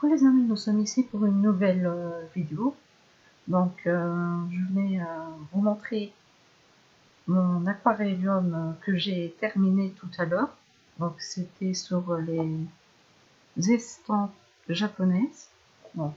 Coucou les amis, nous sommes ici pour une nouvelle vidéo. Donc je vais vous montrer mon aquarium que j'ai terminé tout à l'heure. Donc c'était sur les estampes japonaises. Donc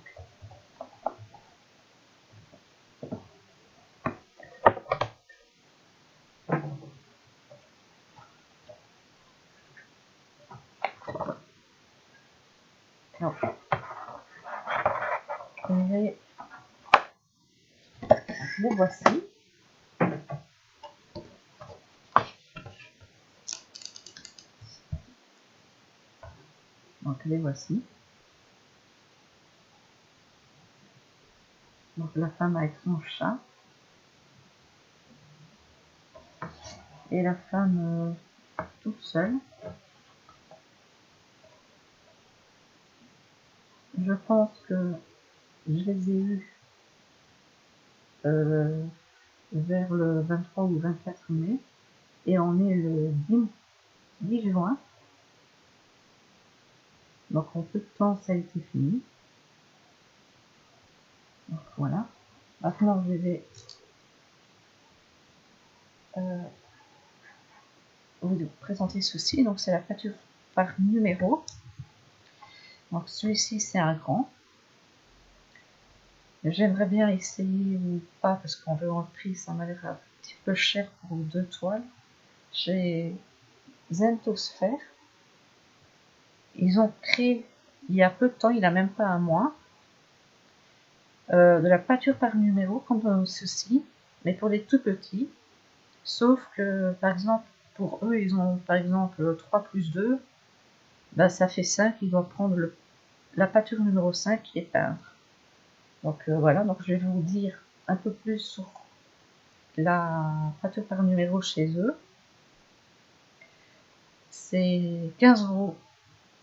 les voici. Donc les voici. Donc la femme avec son chat. Et la femme toute seule. Je pense que je les ai eus vers le 23 ou 24 mai. Et on est le 10 juin. Donc en peu de temps ça a été fini. Donc voilà. Maintenant je vais vous présenter ceci. Donc c'est la pâture par numéro. Donc celui-ci c'est un grand. J'aimerais bien essayer ou pas parce qu'en veut en prix ça m'a l'air un petit peu cher pour 2 toiles. Chez Zentosphère. Ils ont créé il y a peu de temps, il n'a même pas un mois, de la pâture par numéro comme ceci, mais pour les tout petits. Sauf que par exemple pour eux ils ont par exemple 3 plus 2, ben, ça fait 5, ils doivent prendre la pâture numéro 5 qui est peindre. Donc voilà, donc je vais vous dire un peu plus sur la pâture par numéro chez eux. C'est 15 €.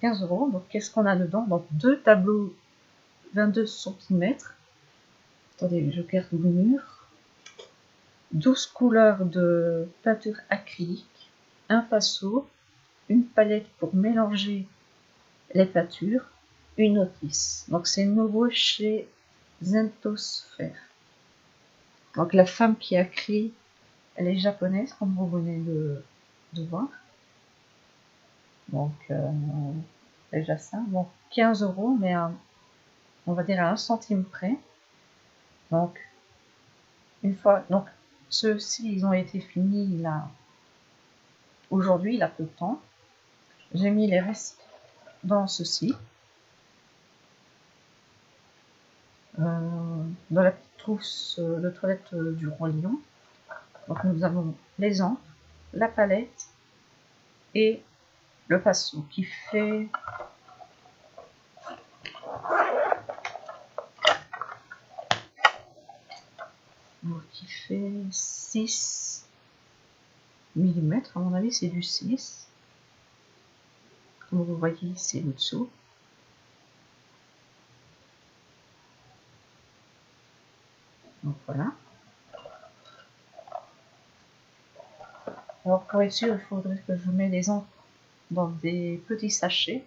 15 €. Donc qu'est-ce qu'on a dedans? Donc 2 tableaux 22 cm. Attendez, je garde le mur. 12 couleurs de peinture acrylique, un pinceau, une palette pour mélanger les peintures, une notice. Donc c'est nouveau chez Zentosphère. Donc la femme qui a créé, elle est japonaise comme vous venez de voir. Donc déjà ça, bon 15 €, mais on va dire à 1 centime près. Donc une fois, donc ceux-ci ils ont été finis là aujourd'hui, il a peu de temps. J'ai mis les restes dans ceci, dans la petite trousse de toilette du Roi Lion. Donc nous avons les encres, la palette et le pinceau qui fait qui fait 6 mm. À mon avis c'est du 6. Comme vous voyez c'est le dessous. Donc voilà. Alors pour être sûr, il faudrait que je mette les encres dans des petits sachets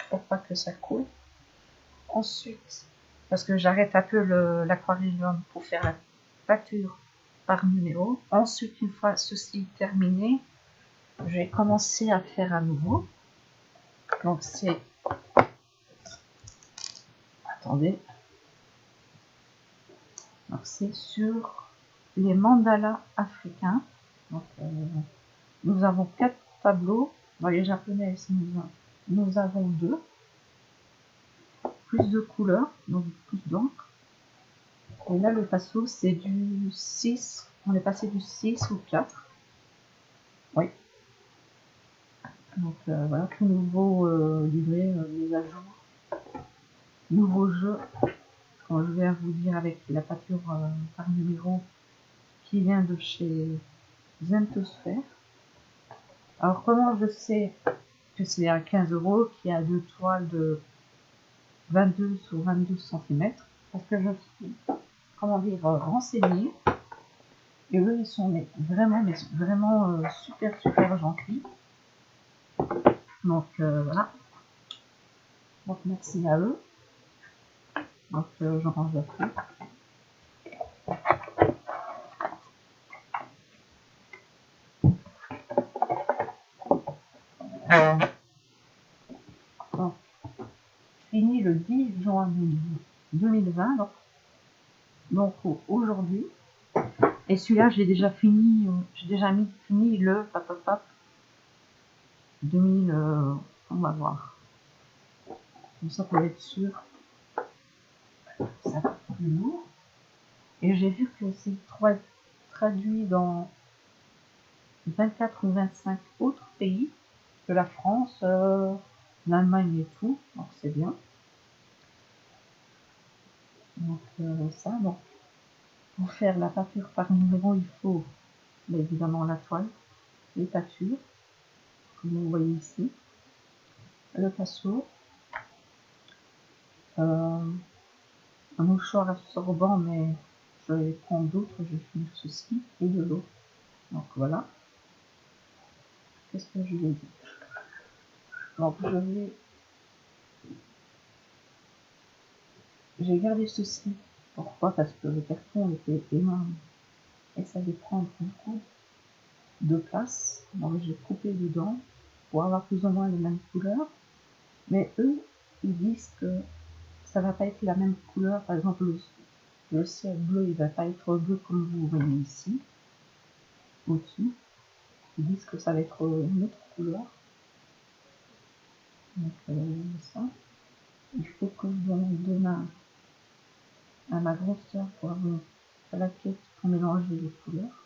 pour pas que ça coule. Ensuite, parce que j'arrête un peu l'aquarium pour faire la pâture par numéro. Ensuite, une fois ceci terminé, je vais commencer à faire à nouveau. Donc c'est... Attendez. Donc c'est sur les mandalas africains. Donc, nous avons 4 tableaux. Dans les japonais, nous avons 2. Plus de couleurs, donc plus d'encre. Et là, le pinceau, c'est du 6. On est passé du 6 au 4. Oui. Donc voilà, tout nouveau livret, mise à jour. Nouveau jeu. Quand je vais vous dire avec la pâture par numéro qui vient de chez Zentosphère. Alors comment je sais que c'est à 15 €, qu'il y a 2 toiles de 22 sur 22 cm? Parce que je suis, comment dire, renseignée. Et eux, ils sont vraiment super gentils. Donc voilà. Donc merci à eux. Donc je range la clé. Donc, fini le 10 juin 2020. Donc aujourd'hui. Et celui-là, j'ai déjà fini. J'ai déjà fini le 2000. On va voir. Comme ça pour être sûr. Ça va plus lourd. Et j'ai vu que c'est traduit dans 24 ou 25 autres pays que la France, l'Allemagne et tout. Donc c'est bien. Donc ça, donc pour faire la pâture par numéro, il faut évidemment la toile, les pâtures, comme vous voyez ici, le pinceau, un mouchoir absorbant, mais je vais prendre d'autres, je vais finir ceci, et de l'eau. Donc voilà. Qu'est-ce que je vais dire? Donc j'ai gardé ceci. Pourquoi? Parce que le carton était énorme et ça allait prendre beaucoup de place. Donc j'ai coupé dedans pour avoir plus ou moins les mêmes couleurs. Mais eux, ils disent que ça va pas être la même couleur. Par exemple, le ciel bleu, il va pas être bleu comme vous voyez ici, au-dessus. Ils disent que ça va être une autre couleur. Donc ça, il faut que je donne demain à ma grosse soeur pour avoir à la pièce pour mélanger les couleurs.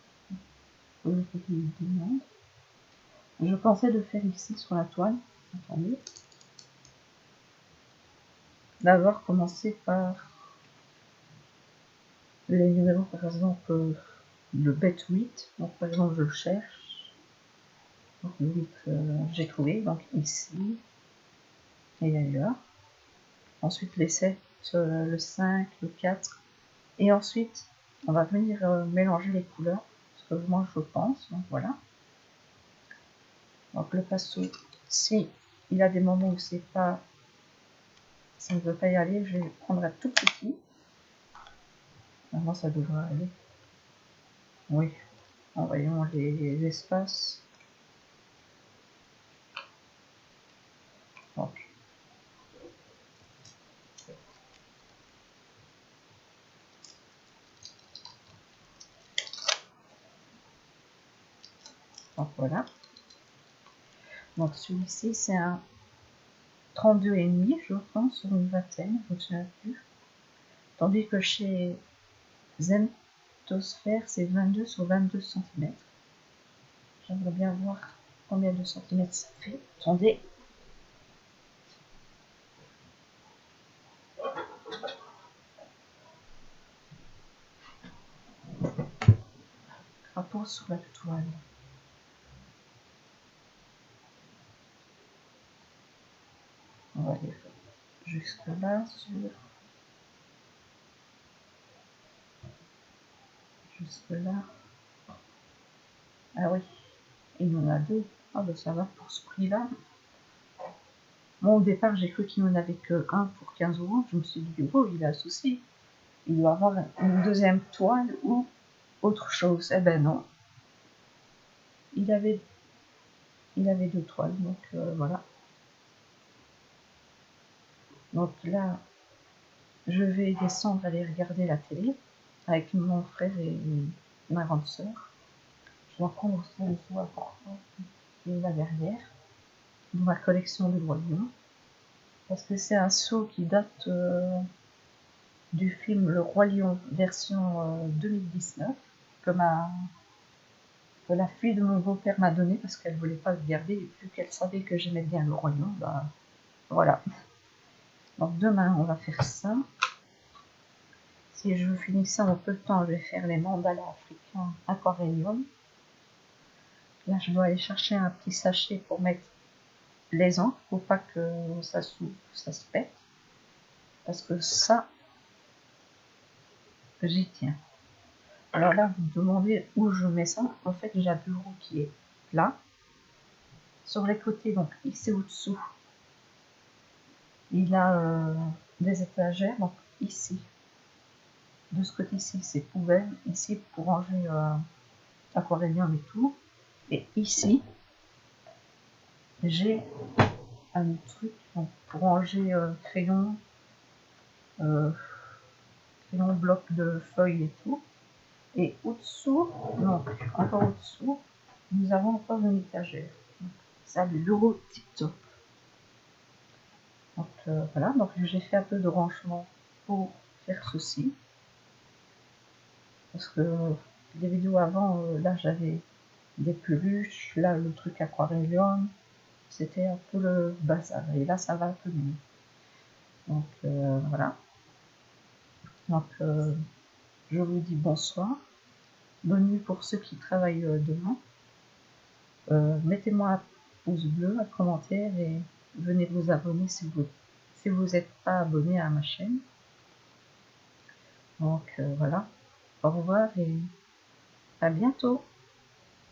Pour le fait qu'il demande. Je pensais le faire ici sur la toile. Attendez. D'abord commencer par les numéros, par exemple le bête 8. Donc par exemple je le cherche. Donc le 8 j'ai trouvé, donc ici et ailleurs. Ensuite les 7, le 5, le 4. Et ensuite on va venir mélanger les couleurs. Ce que moi je pense. Donc voilà. Donc le pinceau, si il a des moments où c'est pas, ça ne veut pas y aller, je vais prendre un tout petit. Maintenant ça devrait aller. Oui, en voyant les espaces. Donc, voilà. Donc celui-ci c'est un 32,5 je pense, sur une vingtaine, je ne me souviens plus. Tandis que chez Zentosphère c'est 22 sur 22 cm. J'aimerais bien voir combien de centimètres ça fait. Attendez. Rapport sur la toile. On va aller jusque là jusque là. Ah oui, il y en a deux. Ah ben ça va pour ce prix-là. Bon, au départ, j'ai cru qu'il n'y en avait que un pour 15 €. Je me suis dit, oh, il a un souci. Il doit avoir une deuxième toile ou autre chose. Eh ben non. Il avait deux toiles, donc voilà. Donc là, je vais descendre aller regarder la télé avec mon frère et ma grande soeur. Je vais prendre aussi le seau important qui est là derrière, dans ma collection de royaumes. Parce que c'est un seau qui date du film Le Roi Lion version 2019 que la fille de mon beau-père m'a donné parce qu'elle voulait pas le garder et vu qu'elle savait que j'aimais bien le Roi Lion, bah voilà. Donc demain on va faire ça. Si je finis ça en peu de temps, je vais faire les mandalas africains aquarium. Là je dois aller chercher un petit sachet pour mettre les encres pour pas que ça s'ouvre, ça se pète. Parce que ça, j'y tiens. Alors là, vous me demandez où je mets ça. En fait, j'ai un bureau qui est là. Sur les côtés, donc ici au-dessous, il a des étagères. Donc ici. De ce côté-ci, c'est poubelle. Ici, pour ranger aquarellium et tout. Et ici, j'ai un truc pour ranger crayon, bloc de feuilles et tout. Et au-dessous, non, encore au-dessous, nous avons encore une étagère. Ça, le bureau tip-top. Donc voilà, donc j'ai fait un peu de rangement pour faire ceci. Parce que les vidéos avant, là j'avais des peluches, là le truc aquarellium, c'était un peu le bazar. Et là ça va un peu mieux. Donc voilà. Donc je vous dis bonsoir. Bonne nuit pour ceux qui travaillent demain. Mettez-moi un pouce bleu, un commentaire et venez vous abonner si vous n'êtes pas abonné à ma chaîne. Donc voilà. Au revoir et à bientôt.